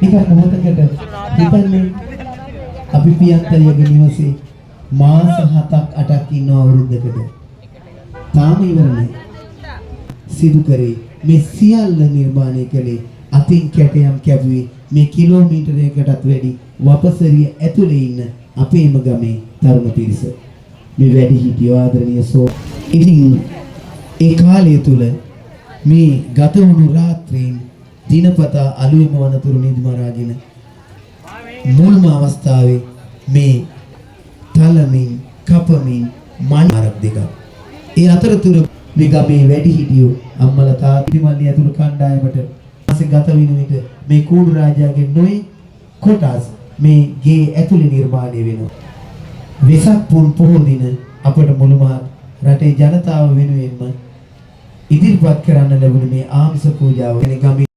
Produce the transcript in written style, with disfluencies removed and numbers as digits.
ටිකක් මොහොතකට හිතන්නේ අපි පියන්තරියගේ නිවසේ මාස 7ක් 8ක් ඉන්න අවුරුද්දකට තාම ඉවර නැහැ. සිදු කරේ මේ සියල්ල නිර්මාණය කළේ අතින් කැටයම් කැපුවේ මේ කිලෝමීටරයකටත් වැඩි වපසරිය ඇතුලේ ඉන්න අපේම ගමේ තරුණ පිරිස. මේ වැඩි හිටියෝ ආදරණීය ඉතින් ඒ කාලය තුල මේ ගත වුණු රාත්‍රීන් දිනපතා අලුයම වනතුරු නිදිමරාගෙන මුල්ම අවස්ථාවේ මේ තලමින් කපමින් මණාරක් දෙක. ඒ අතරතුර මේ ගමේ වැඩි හිටියෝ අම්මලා තාත්තිමල්ලි ඇතුළු කණ්ඩායමට පස්සේ ගත වෙන විට මේ කූඩු රාජයාගේ නොයි කොටස් මේ ගේ ඇතුලේ නිර්මාණය වෙනවා. වෙසක් පුන් පොහොය දින අපට මුළු මහත් රටේ ජනතාව වෙනුවෙන්ම ඉදිරිපත් කරන්න ලැබුණ මේ ආමිස පූජාව වෙන ගමේ